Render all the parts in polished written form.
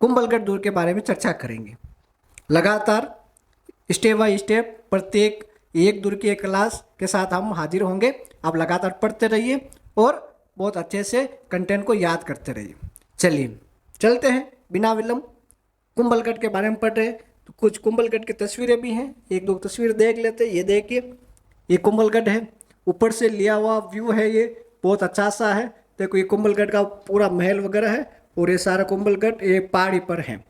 कुंभलगढ़ दुर्ग के बारे में चर्चा करेंगे। लगातार स्टेप बाय स्टेप प्रत्येक एक दुर्ग की एक क्लास के साथ हम हाजिर होंगे। आप लगातार पढ़ते रहिए और बहुत अच्छे से कंटेंट को याद करते रहिए। चलिए चलते हैं बिना विलंब। कुंभलगढ़ के बारे में पढ़ रहे तो कुछ कुंभलगढ़ की तस्वीरें भी हैं, एक दो तस्वीर देख लेते हैं। ये देखिए, ये कुंभलगढ़ है, ऊपर से लिया हुआ व्यू है, ये बहुत अच्छा सा है। देखो ये कुंभलगढ़ का पूरा महल वगैरह है और ये सारा कुंभलगढ़ ये पहाड़ी पर है,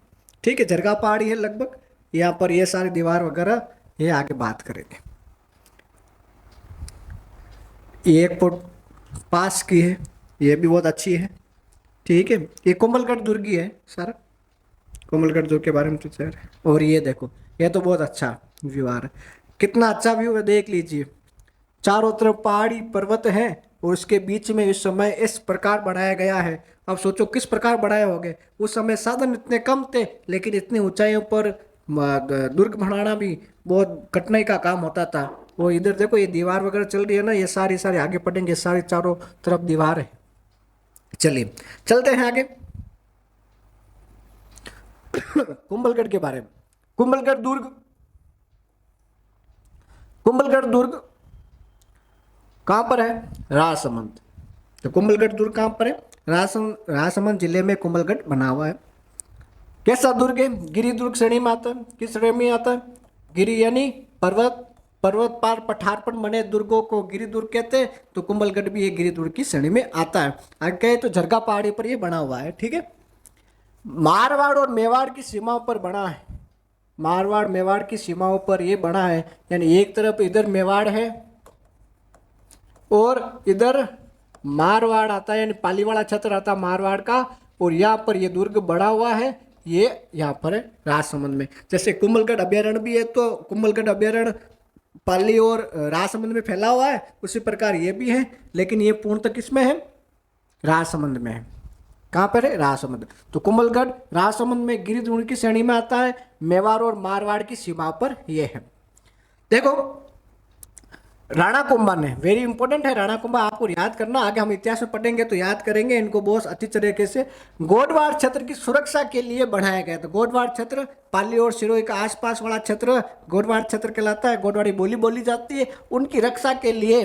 ठीक है, झरगा पहाड़ी है लगभग। यहाँ पर ये सारी दीवार वगैरह ये आगे बात करेंगे। ये एक फुट पास की है, ये भी बहुत अच्छी है, ठीक है। ये कुंभलगढ़ दुर्ग ही है सारा, कुंभलगढ़ दुर्ग के बारे में तो सर। और ये देखो, ये तो बहुत अच्छा व्यू आ रहा है, कितना अच्छा व्यू है, देख लीजिए। चारों तरफ पहाड़ी पर्वत है और उसके बीच में इस समय इस प्रकार बनाया गया है। अब सोचो किस प्रकार बनाए होंगे, उस समय साधन इतने कम थे, लेकिन इतनी ऊंचाइयों पर दुर्ग बनाना भी बहुत कठिनाई का काम होता था। वो इधर देखो, ये दीवार वगैरह चल रही है ना, ये सारी सारी आगे पढ़ेंगे, सारी चारों तरफ दीवार है। चलिए चलते हैं आगे। कुंभलगढ़ के बारे में, कुंभलगढ़ दुर्ग, कुंभलगढ़ दुर्ग कहाँ पर है? राजसमंद। तो कुंभलगढ़ दुर्ग कहाँ पर है? राजसमंद जिले में कुंभलगढ़ बना हुआ है। कैसा दुर्ग है? गिरी दुर्ग श्रेणी में आता है। किस श्रेणी में आता है? गिरी यानी पर्वत, पर्वत पार पठार पर बने दुर्गों को गिरी दुर्ग कहते हैं। तो कुंभलगढ़ भी ये गिरी दुर्ग की श्रेणी में आता है। आगे कहे तो झरगा पहाड़ी पर ये बना हुआ है, ठीक है। मारवाड़ और मेवाड़ की सीमाओं पर बना है। मारवाड़ मेवाड़ की सीमाओं पर ये बना है, यानी एक तरफ इधर मेवाड़ है और इधर मारवाड़ आता है, यानी पालीवाड़ा क्षेत्र आता है मारवाड़ का। और यहाँ पर ये दुर्ग बड़ा हुआ है, ये यहाँ पर है राजसमंद में। जैसे कुंभलगढ़ अभ्यारण्य भी है, तो कुंभलगढ़ अभ्यारण्य पाली और राजसमंद में फैला हुआ है, उसी प्रकार ये भी है, लेकिन ये पूर्णतः किसमें है? राजसमंद में है। कहाँ पर है? राजसमंद। तो कुंभलगढ़ राजसमंद में गिरी दुर्ग की श्रेणी में आता है। मेवाड़ और मारवाड़ की सीमा पर ये है। देखो राणा कुंभा ने, वेरी इंपॉर्टेंट है राणा कुंभा, आपको याद करना। आगे हम इतिहास में पढ़ेंगे तो याद करेंगे इनको बहुत अच्छी तरीके से। गोडवाड़ क्षेत्र की सुरक्षा के लिए बढ़ाया गया था। गोडवाड़ क्षेत्र पाली और सिरोही का आसपास वाला क्षेत्र गोडवाड़ क्षेत्र कहलाता है। गोडवाड़ी बोली बोली जाती है। उनकी रक्षा के लिए,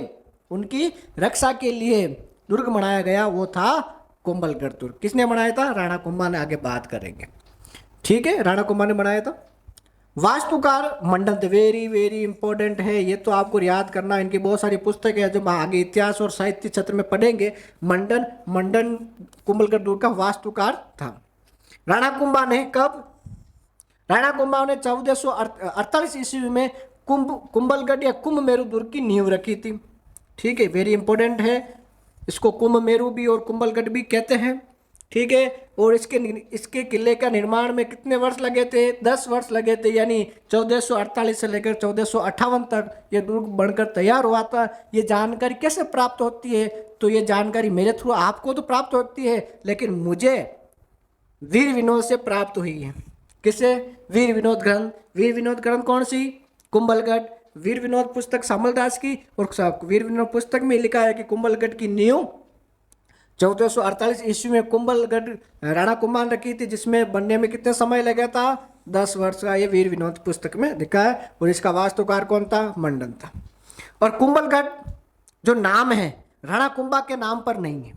उनकी रक्षा के लिए दुर्ग बनाया गया, वो था कुंभलगढ़ दुर्ग। किसने बनाया था? राणा कुंभा ने। आगे बात करेंगे, ठीक है, राणा कुंभा ने बनाया था। वास्तुकार मंडन, वेरी वेरी इंपॉर्टेंट है, ये तो आपको याद करना। इनकी बहुत सारी पुस्तकें हैं, जब आगे इतिहास और साहित्य क्षेत्र में पढ़ेंगे। मंडन कुंभलगढ़ दुर्ग का वास्तुकार था। राणा कुंभा ने कब? राणा कुंभा ने 1448 ईस्वी में कुंभलगढ़ या कुंभ मेरू दुर्ग की नींव रखी थी, ठीक है, वेरी इंपॉर्टेंट है। इसको कुंभ मेरू भी और कुंभलगढ़ भी कहते हैं, ठीक है। और इसके किले का निर्माण में कितने वर्ष लगे थे? 10 वर्ष लगे थे, यानी 1448 से लेकर 1458 तक ये दुर्ग बनकर तैयार हुआ था। ये जानकारी कैसे प्राप्त होती है? तो ये जानकारी मेरे थ्रू आपको तो प्राप्त होती है, लेकिन मुझे वीर विनोद से प्राप्त हुई है। किससे? वीर विनोद ग्रंथ। वीर विनोद ग्रंथ कौन सी? कुंभलगढ़। वीर विनोद पुस्तक सामल दास की, और वीर विनोद पुस्तक में लिखा है कि कुंभलगढ़ की नींव 1448 ईस्वी में कुंभलगढ़ राणा कुंभा ने रखी थी, जिसमें बनने में कितने समय लगा था? 10 वर्ष का। ये वीर विनोद पुस्तक में लिखा है। और इसका वास्तुकार कौन था? मंडन था। और कुंभलगढ़ जो नाम है राणा कुंभा के नाम पर नहीं है,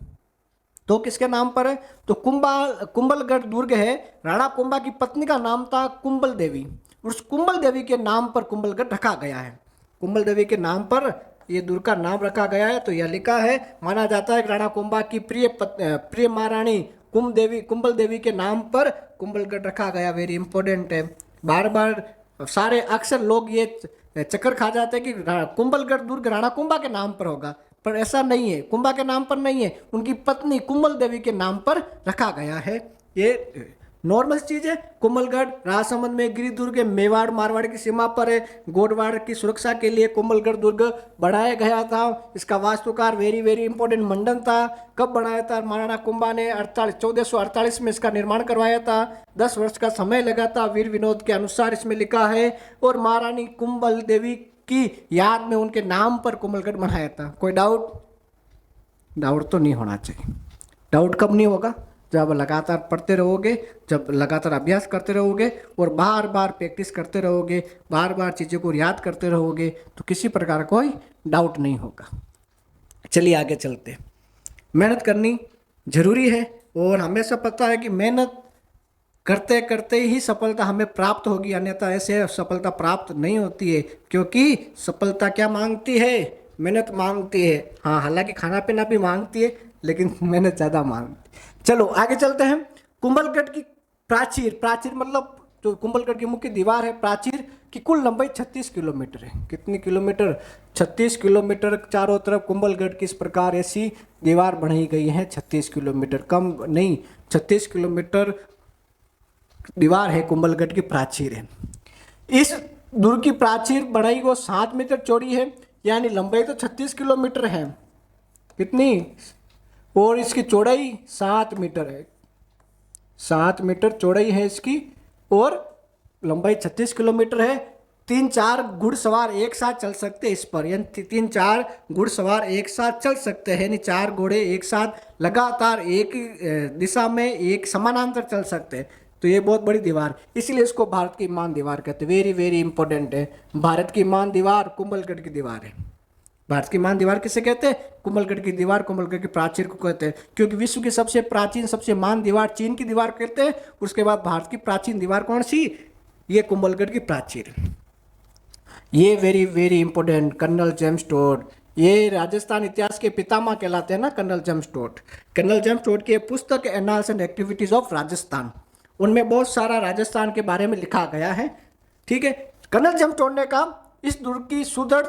तो किसके नाम पर है? तो कुंभलगढ़ दुर्ग है, राणा कुंभा की पत्नी का नाम था कुंभल देवी। उस कुंभल देवी के नाम पर कुंभलगढ़ रखा गया है। कुंभल देवी के नाम पर ये दुर्ग का नाम रखा गया है। तो यह लिखा है, माना जाता है कि राणा कुंभा की प्रिय महारानी कुंभल देवी के नाम पर कुंभलगढ़ रखा गया। वेरी इंपॉर्टेंट है। बार बार सारे अक्सर लोग ये चक्कर खा जाते हैं कि कुंभलगढ़ दुर्ग राणा कुंभा के नाम पर होगा, पर ऐसा नहीं है, कुंभा के नाम पर नहीं है, उनकी पत्नी कुंभल देवी के नाम पर रखा गया है। ये नॉर्मल चीज है। कुंभलगढ़ राजसमंद में गिरी दुर्ग मेवाड़ मारवाड़ की सीमा पर है। गोडवाड़ की सुरक्षा के लिए कुंभलगढ़ दुर्ग बढ़ाया गया था। इसका वास्तुकार वेरी वेरी इंपॉर्टेंट मंडन था। कब बनाया था? महाराणा कुंभा ने 1448 में इसका निर्माण करवाया था। 10 वर्ष का समय लगा था, वीर विनोद के अनुसार इसमें लिखा है। और महारानी कुंभल देवी की याद में उनके नाम पर कुंभलगढ़ बनाया था। कोई डाउट? डाउट तो नहीं होना चाहिए। डाउट कब नहीं होगा? जब लगातार पढ़ते रहोगे, जब लगातार अभ्यास करते रहोगे और बार बार प्रैक्टिस करते रहोगे, बार बार चीज़ों को याद करते रहोगे, तो किसी प्रकार कोई डाउट नहीं होगा। चलिए आगे चलते। मेहनत करनी जरूरी है और हमेशा पता है कि मेहनत करते करते ही सफलता हमें प्राप्त होगी, अन्यथा ऐसे सफलता प्राप्त नहीं होती है, क्योंकि सफलता क्या मांगती है? मेहनत मांगती है। हाँ, हालांकि खाना पीना भी मांगती है, लेकिन मेहनत ज़्यादा मांगती है। चलो आगे चलते हैं। कुंभलगढ़ की प्राचीर, प्राचीर मतलब जो कुंभलगढ़ की मुख्य दीवार है, प्राचीर की कुल लंबाई 36 किलोमीटर है। कितनी किलोमीटर? 36 किलोमीटर। चारों तरफ कुंभलगढ़ की इस प्रकार ऐसी दीवार बनाई गई है। 36 किलोमीटर कम नहीं, 36 किलोमीटर दीवार है कुंभलगढ़ की प्राचीर है। इस दुर्ग की प्राचीर बढ़ाई को 7 मीटर चौड़ी है, यानी लंबाई तो 36 किलोमीटर है। कितनी? और इसकी चौड़ाई 7 मीटर है। 7 मीटर चौड़ाई है इसकी और लंबाई 36 किलोमीटर है। 3-4 घुड़सवार एक साथ चल सकते हैं इस पर, यानी 3-4 घुड़सवार एक साथ चल सकते हैं, यानी 4 घोड़े एक साथ लगातार एक दिशा में एक समानांतर चल सकते हैं। तो ये बहुत बड़ी दीवार, इसीलिए इसको भारत की मान दीवार कहते हैं। वेरी वेरी इंपॉर्टेंट है। भारत की मान दीवार कुंभलगढ़ की दीवार है। भारत की मान दीवार किसे कहते हैं? कुंभलगढ़ की दीवार, कुंभलगढ़ की प्राचीर को कहते हैं, क्योंकि विश्व की सबसे प्राचीन सबसे मान दीवार चीन की दीवार कहते हैं। उसके बाद भारत की प्राचीन दीवार कौन सी? ये कुंभलगढ़ की प्राचीर। ये very very important. Colonel James Tod, ये राजस्थान इतिहास के पितामह कहलाते हैं ना, colonel James Tod. Colonel James Tod की पुस्तक annals and activities of Rajasthan, उनमें बहुत सारा राजस्थान के बारे में लिखा गया है। ठीक है। कर्नल जेम्स टोड ने कहा इस दुर्ग की सुदृढ़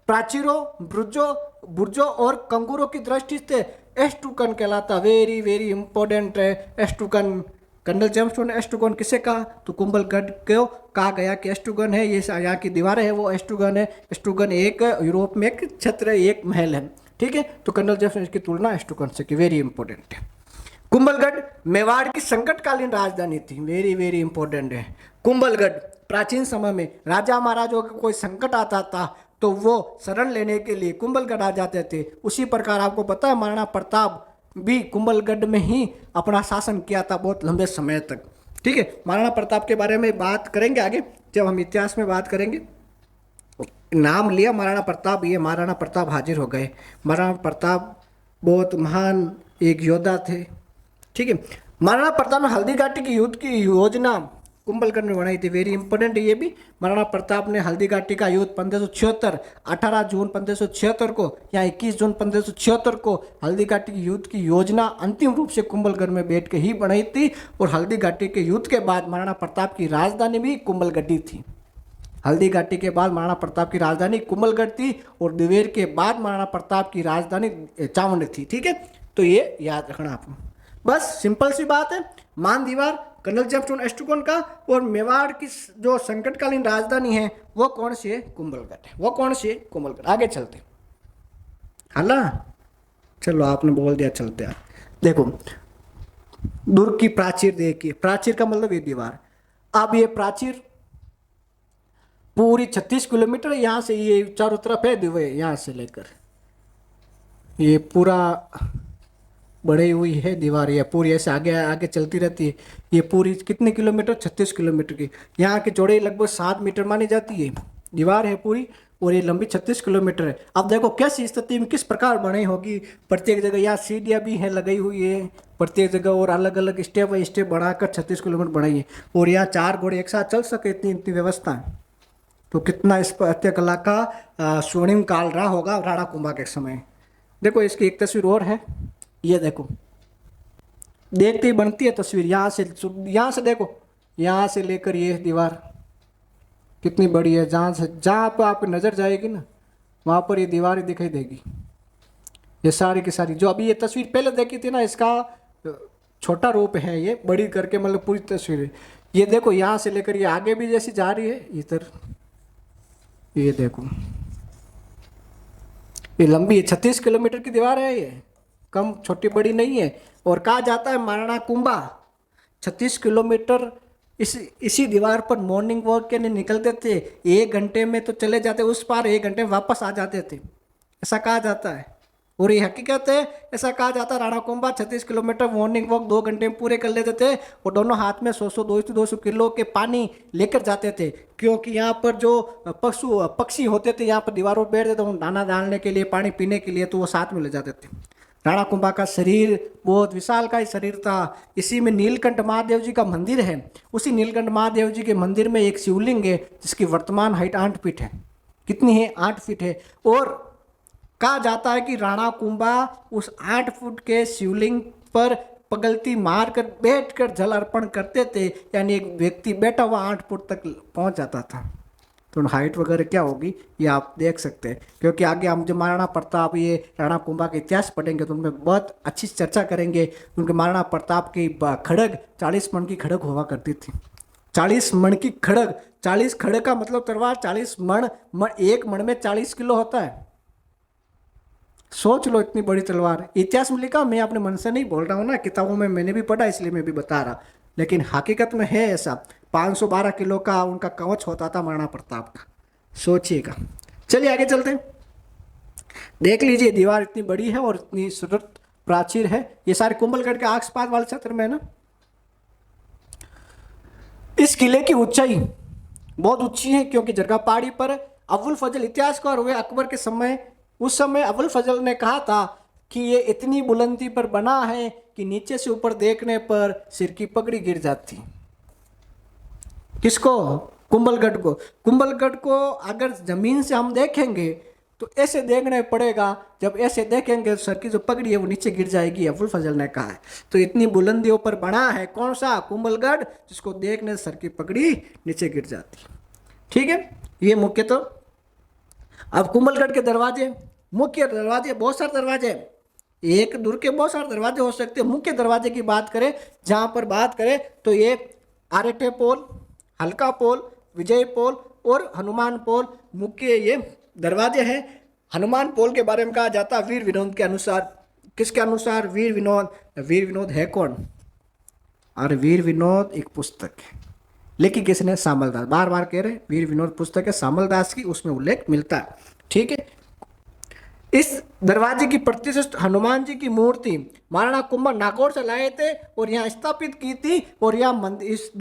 प्राचीरों, बुर्जों और कंगूरों की दृष्टि से एस्टुकन कहलाता। वेरी वेरी इंपॉर्टेंट है एस्टुकन। कर्नल जेम्स टोड ने एस्टुकन किसे कहा? तो कुंभलगढ़ को कहा गया कि एस्टुकन है, ये यहाँ की दीवारें है वो एस्टुकन है। एस्टुकन एक यूरोप में एक छत्र, एक महल है। ठीक है। तो कर्नल जेम्स ने इसकी तुलना एस्टुकन से की। वेरी इंपॉर्टेंट है। कुंभलगढ़ मेवाड़ की संकटकालीन राजधानी थी। वेरी वेरी इंपॉर्टेंट है। कुंभलगढ़ प्राचीन समय में राजा महाराजों का कोई संकट आता था तो वो शरण लेने के लिए कुंभलगढ़ आ जाते थे। उसी प्रकार आपको पता है महाराणा प्रताप भी कुंभलगढ़ में ही अपना शासन किया था बहुत लंबे समय तक। ठीक है। महाराणा प्रताप के बारे में बात करेंगे आगे, जब हम इतिहास में बात करेंगे। नाम लिया महाराणा प्रताप, ये महाराणा प्रताप हाजिर हो गए। महाराणा प्रताप बहुत महान एक योद्धा थे। ठीक है। महाराणा प्रताप ने हल्दी घाटी की युद्ध की योजना कुंभलगढ़ में बनाई थी। वेरी इंपॉर्टेंट है ये भी। महाराणा प्रताप ने हल्दी घाटी का युद्ध 1576, 18 जून 1576 को या 21 जून 1576 को हल्दी घाटी की युद्ध की योजना अंतिम रूप से कुंभलगढ़ में बैठ के ही बनाई थी। और हल्दी घाटी के युद्ध के बाद महाराणा प्रताप की राजधानी भी कुंभलगढ़ थी। हल्दी घाटी के बाद महाराणा प्रताप की राजधानी कुंभलगढ़ थी और दिवेर के बाद महाराणा प्रताप की राजधानी चावंड थी। ठीक है। तो ये याद रखना आपको, बस सिंपल सी बात है। मान दीवार कर्नल जेम्स टोड एस्टुकन का, और मेवाड़ की जो संकटकालीन राजधानी है वो कौन सी है? कुंभलगढ़ है। वो कौन सी है? कुंभलगढ़। आगे चलते। हाला, चलो आपने बोल दिया, चलते हैं। देखो दुर्ग की प्राचीर देखिए, प्राचीर का मतलब ये दीवार। अब ये प्राचीर पूरी 36 किलोमीटर यहाँ से, ये चारों तरफ है दिवे, यहाँ से लेकर ये पूरा बढ़ी हुई है दीवार, ये पूरी ऐसे आगे आगे चलती रहती है। ये पूरी कितने किलोमीटर? 36 किलोमीटर की। यहाँ की चौड़ाई लगभग 7 मीटर मानी जाती है दीवार है पूरी, और ये लंबी 36 किलोमीटर है। अब देखो कैसी स्थिति में किस प्रकार बनी होगी। प्रत्येक जगह यहाँ सीढ़ियाँ भी हैं लगाई हुई है प्रत्येक जगह, और अलग अलग स्टेप बाई स्टेप बढ़ाकर 36 किलोमीटर बढ़ाई है। और यहाँ 4 घोड़े एक साथ चल सके, इतनी इतनी व्यवस्था है। तो कितना इस कला का स्वर्णिम काल रहा होगा राणा कुंभा के समय। देखो इसकी एक तस्वीर और है, ये देखो, देखते ही बनती है तस्वीर। यहाँ से देखो, यहाँ से लेकर ये दीवार कितनी बड़ी है। जहाँ पर आपकी नज़र जाएगी ना, वहाँ पर ये दीवार ही दिखाई देगी। ये सारी की सारी जो अभी ये तस्वीर पहले देखी थी ना, इसका छोटा रूप है, ये बड़ी करके मतलब पूरी तस्वीर है। ये देखो यहाँ से लेकर ये आगे भी जैसी जा रही है इधर, ये देखो ये लंबी है। 36 किलोमीटर की दीवार है ये, कम छोटी बड़ी नहीं है। और कहा जाता है महाराणा कुंभा 36 किलोमीटर इसी दीवार पर मॉर्निंग वॉक के लिए निकलते थे। 1 घंटे में तो चले जाते उस पार, 1 घंटे में वापस आ जाते थे, ऐसा कहा जाता है। और ये हकीकत है। ऐसा कहा जाता है Rana Kumbha 36 kilometre morning walk 2 घंटे में पूरे कर लेते थे और दोनों हाथ में 100 200 किलो के पानी लेकर जाते थे, क्योंकि यहाँ पर जो पक्षी होते थे यहाँ पर दीवारों पर बैठते थे दाना डालने के लिए, पानी पीने के लिए, तो वो साथ में ले जाते थे। राणा कुंभा का शरीर बहुत विशालकाय शरीर था। इसी में नीलकंठ महादेव जी का मंदिर है। उसी नीलकंठ महादेव जी के मंदिर में एक शिवलिंग है जिसकी वर्तमान हाइट 8 फीट है। कितनी है? 8 फीट है। और कहा जाता है कि राणा कुंभा उस 8 फुट के शिवलिंग पर पगलती मारकर बैठकर जल अर्पण करते थे, यानी एक व्यक्ति बैठा हुआ 8 फुट तक पहुंच जाता था। तो हाइट वगैरह क्या होगी ये आप देख सकते हैं, क्योंकि आगे हम जो महाराणा प्रताप ये राणा कुंभा का इतिहास पढ़ेंगे तो उनमें बहुत अच्छी चर्चा करेंगे। उनके महाराणा प्रताप की खड़ग 40 मण की खड़ग हुआ करती थी। 40 मण की खड़ग, 40 खड़ग का मतलब तलवार 40 मण, एक मण में 40 किलो होता है। सोच लो इतनी बड़ी तलवार। इतिहास में लिखा, मैं अपने मन से नहीं बोल रहा हूँ ना, किताबों में मैंने भी पढ़ा इसलिए मैं भी बता रहा, लेकिन हकीकत में है ऐसा। 512 किलो का उनका कवच होता था महाराणा प्रताप का, सोचिएगा। चलिए आगे चलते हैं। देख लीजिए दीवार इतनी बड़ी है और इतनी सुदृढ़ प्राचीर है। ये सारे कुंभलगढ़ के आसपास वाले क्षेत्र में है ना। इस किले की ऊंचाई बहुत ऊंची है, क्योंकि जरगा पहाड़ी पर अबुल फजल इतिहासकार हुए अकबर के समय, उस समय अबुल फजल ने कहा था कि ये इतनी बुलंदी पर बना है कि नीचे से ऊपर देखने पर सिर की पगड़ी गिर जाती। किसको? कुंभलगढ़ को। कुंभलगढ़ को अगर जमीन से हम देखेंगे तो ऐसे देखना पड़ेगा, जब ऐसे देखेंगे तो सर की जो पगड़ी है वो नीचे गिर जाएगी, अबुल फजल ने कहा है। तो इतनी बुलंदियों पर बना है कौन सा? कुंभलगढ़, जिसको देखने से सर की पगड़ी नीचे गिर जाती। ठीक है, ये मुख्य। तो अब कुंभलगढ़ के दरवाजे, मुख्य दरवाजे, बहुत सारे दरवाजे, एक दूर के बहुत सारे दरवाजे हो सकते हैं। मुख्य दरवाजे की बात करें, जहां पर बात करें तो ये आरेटे पोल, हल्का पोल, विजय पोल और हनुमान पोल मुख्य ये दरवाजे हैं। हनुमान पोल के बारे में कहा जाता है वीर विनोद के अनुसार। किसके अनुसार? वीर विनोद। वीर विनोद है कौन? और वीर विनोद एक पुस्तक है, लेकिन किसने? सामलदास। बार बार कह रहे वीर विनोद पुस्तक है सामलदास की, उसमें उल्लेख मिलता है। ठीक है, इस दरवाजे की प्रतिष्ठित हनुमान जी की मूर्ति महाराणा कुंभा नागौर से लाए थे और यहाँ स्थापित की थी, और यहाँ मंदिर इस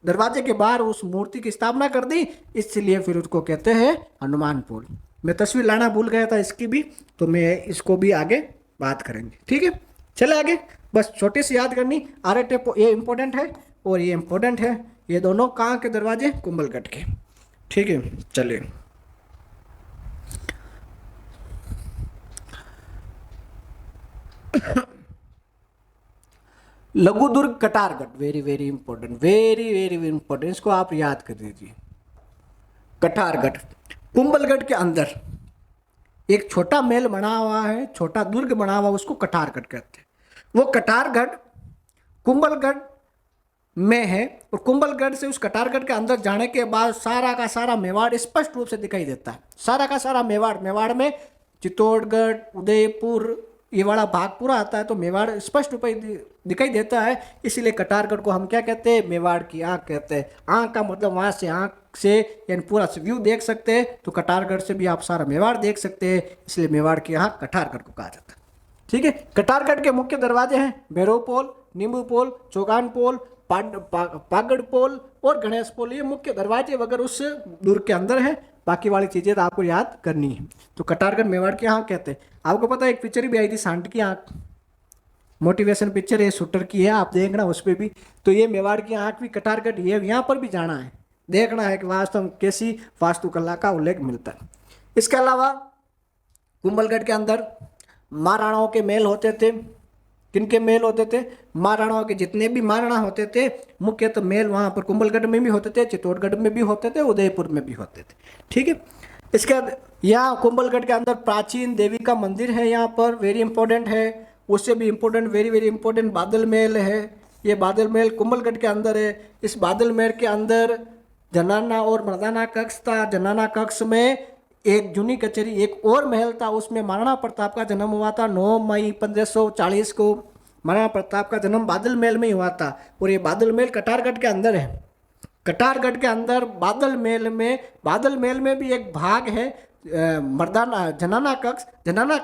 दरवाजे के बाहर उस मूर्ति की स्थापना कर दी, इसलिए फिर उसको कहते हैं हनुमान पोल। मैं तस्वीर लाना भूल गया था इसकी भी, तो मैं इसको भी आगे बात करेंगे। ठीक है, चले आगे। बस छोटी सी याद करनी, आरटे ये इंपॉर्टेंट है और ये इंपॉर्टेंट है। ये दोनों कहाँ के दरवाजे? कुंभलगढ़ के। ठीक है, चलिए। लघुदुर्ग Katargarh, very very important, very very important, इसको आप याद कर दीजिए। कटारगढ़ कुंभलगढ़ के अंदर एक छोटा महल बना हुआ है, छोटा दुर्ग बना हुआ, उसको कटारगढ़ कहते हैं। वो कटारगढ़ कुंभलगढ़ में है, और कुंभलगढ़ से उस कटारगढ़ के अंदर जाने के बाद सारा का सारा मेवाड़ स्पष्ट रूप से दिखाई देता है। सारा का सारा मेवाड़, मेवाड़ में चित्तौड़गढ़, उदयपुर, ये वाला भाग पूरा आता है, तो मेवाड़ स्पष्ट रूप से दिखाई देता है। इसीलिए कटारगढ़ को हम क्या कहते हैं? मेवाड़ की आंख कहते हैं। आंख का मतलब वहाँ से आंख से यानी पूरा व्यू देख सकते हैं, तो कटारगढ़ से भी आप सारा मेवाड़ देख सकते हैं, इसलिए मेवाड़ की आंख कटारगढ़ को कहा जाता है। ठीक है, कटारगढ़ के मुख्य दरवाजे हैं भैरव पोल, नींबू पोल, चौगान पोल, पागड़ पोल और गणेश पोल। ये मुख्य दरवाजे वगैरह उस दुर्ग के अंदर है। बाकी वाली चीजें तो आपको याद करनी है। तो कटारगढ़ मेवाड़ की आंख कहते हैं। आपको पता है एक पिक्चर भी आई थी सांड की आंख, मोटिवेशन पिक्चर है, शूटर की है, आप देखना उस पर भी। तो ये मेवाड़ की आंख भी कटारगढ़, ये यहाँ पर भी जाना है, देखना है कि वास्तव में कैसी वास्तुकला का उल्लेख मिलता है। इसके अलावा कुंभलगढ़ के अंदर महाराणाओं के महल होते थे। किनके महल होते थे? महाराणाओं के जितने भी महाराणा होते थे मुख्य तो महल वहाँ पर कुंभलगढ़ में भी होते थे, चित्तौड़गढ़ में भी होते थे, उदयपुर में भी होते थे। ठीक है, इसके बाद यहाँ कुंभलगढ़ के अंदर प्राचीन देवी का मंदिर है, यहाँ पर वेरी इंपॉर्टेंट है। उससे भी इम्पोर्टेंट, वेरी वेरी इंपॉर्टेंट बादल महल है। ये बादल महल कुंभलगढ़ के अंदर है। इस बादल महल के अंदर जनाना और मर्दाना कक्ष था। जनाना कक्ष में एक जूनी कचहरी, एक और महल था, उसमें महाराणा प्रताप का जन्म हुआ था 9 मई 1540 को। महाराणा प्रताप का जन्म बादल महल में ही हुआ था, और ये बादल महल कटारगढ़ के अंदर है। कटारगढ़ के अंदर बादल महल में भी एक भाग है मर्दाना जनाना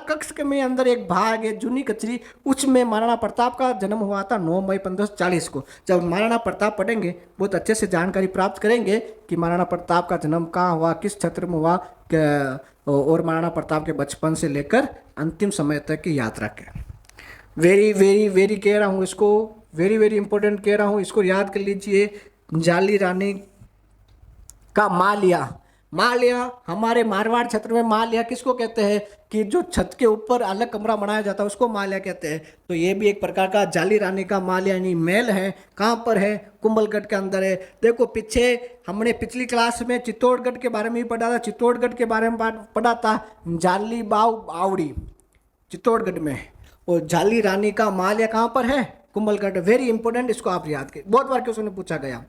कक्ष के में अंदर एक भाग है जूनी कचरी, उसमें महाराणा प्रताप का जन्म हुआ था 9 मई 1540 को। जब महाराणा प्रताप पढ़ेंगे बहुत अच्छे से जानकारी प्राप्त करेंगे कि महाराणा प्रताप का जन्म कहाँ हुआ, किस क्षेत्र में हुआ, और महाराणा प्रताप के बचपन से लेकर अंतिम समय तक की यात्रा के। वेरी वेरी वेरी कह रहा हूँ इसको, वेरी वेरी इंपॉर्टेंट कह रहा हूँ, इसको याद कर लीजिए। जाली रानी का माल्या, माल्या हमारे मारवाड़ क्षेत्र में माल्या किसको कहते हैं कि जो छत के ऊपर अलग कमरा बनाया जाता है उसको माल्या कहते हैं। तो ये भी एक प्रकार का जाली रानी का माल्या यानी महल है। कहाँ पर है? कुंभलगढ़ के अंदर है। देखो पीछे हमने पिछली क्लास में चित्तौड़गढ़ के बारे में भी पढ़ा था, चित्तौड़गढ़ के बारे में पढ़ा था जाली बावड़ी चित्तौड़गढ़ में, और जाली रानी का माल्या कहाँ पर है? कुंभलगढ़। वेरी इंपॉर्टेंट, इसको आप याद करें, बहुत बार क्वेश्चन पूछा गया।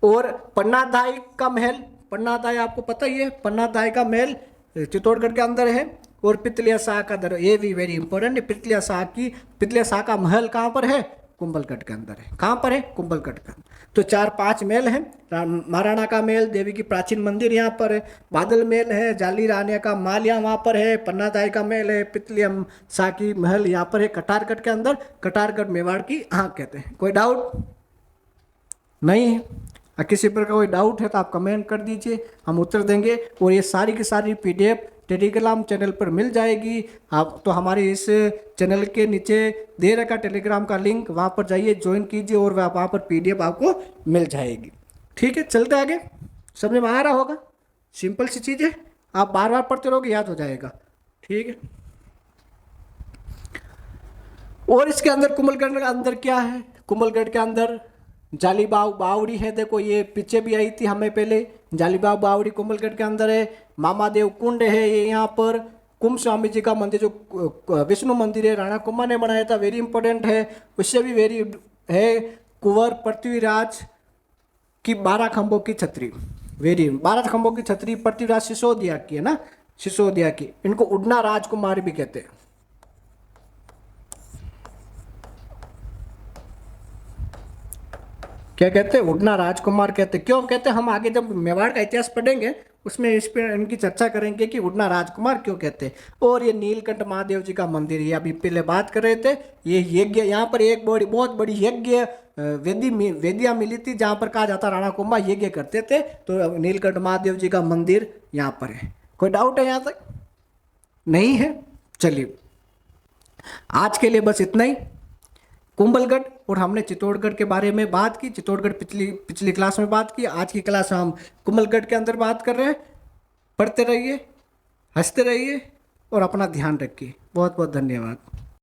और पन्नादाई का महल, पन्नादाई आपको पता ही है, पन्नादाई का महल चित्तौड़गढ़ के अंदर है। और पितलिया शाह का दर, ये भी वेरी इंपॉर्टेंट है, पितलिया शाह का महल कहाँ पर है? कुंभलगढ़ के अंदर है। कहाँ पर है? कुंभलगढ़ के अंदर। तो 4-5 महल हैं। महाराणा का महल, देवी की प्राचीन मंदिर यहाँ पर है, बादल महल है, जाली रानी का माल्या वहाँ पर है, पन्नादाई का महल है, पितलिया शाह की महल यहाँ पर है कटारगढ़ के अंदर। कटारगढ़ मेवाड़ की आँख कहते हैं। कोई डाउट नहीं है? किसी प्रकार का कोई डाउट है तो आप कमेंट कर दीजिए, हम उत्तर देंगे। और ये सारी की सारी PDF टेलीग्राम चैनल पर मिल जाएगी। आप तो हमारे इस चैनल के नीचे दे रखा टेलीग्राम का लिंक, वहाँ पर जाइए, ज्वाइन कीजिए और वहाँ पर PDF आपको मिल जाएगी। ठीक है, चलते आगे। समझ में आ रहा होगा, सिंपल सी चीज़ है, आप बार बार पढ़ते रहोगे याद हो जाएगा। ठीक है, और इसके अंदर कुंभलगढ़ के अंदर क्या है? कुंभलगढ़ के अंदर जालीबाग बावड़ी है। देखो ये पीछे भी आई थी हमें पहले, जालीबाग बावड़ी कुंभलगढ़ के अंदर है। मामादेव कुंड है ये यहाँ पर। कुंभ स्वामी जी का मंदिर जो विष्णु मंदिर है राणा कुंभा ने बनाया था, वेरी इंपॉर्टेंट है। उससे भी वेरी है। कुंवर पृथ्वीराज की 12 खंभों की छतरी, वेरी 12 खंभों की छतरी पृथ्वीराज सिसोदिया की है ना, सिसोदिया की। इनको उड़ना राजकुमार भी कहते हैं। क्या कहते हैं? उड़ना राजकुमार कहते हैं। क्यों कहते हैं? हम आगे जब मेवाड़ का इतिहास पढ़ेंगे उसमें इस पर इनकी चर्चा करेंगे कि उड़ना राजकुमार क्यों कहते हैं। और ये नीलकंठ महादेव जी का मंदिर, ये अभी पहले बात कर रहे थे। ये यज्ञ यहाँ पर एक बहुत बड़ी यज्ञ वेदियाँ मिली थी जहाँ पर कहा जाता राणा कुंभा यज्ञ करते थे। तो नीलकंठ महादेव जी का मंदिर यहाँ पर है। कोई डाउट है यहाँ तक? नहीं है? चलिए आज के लिए बस इतना ही। कुंभलगढ़ और हमने चित्तौड़गढ़ के बारे में बात की। चित्तौड़गढ़ पिछली क्लास में बात की। आज की क्लास में हम कुंभलगढ़ के अंदर बात कर रहे हैं। पढ़ते रहिए, हंसते रहिए और अपना ध्यान रखिए। बहुत बहुत धन्यवाद।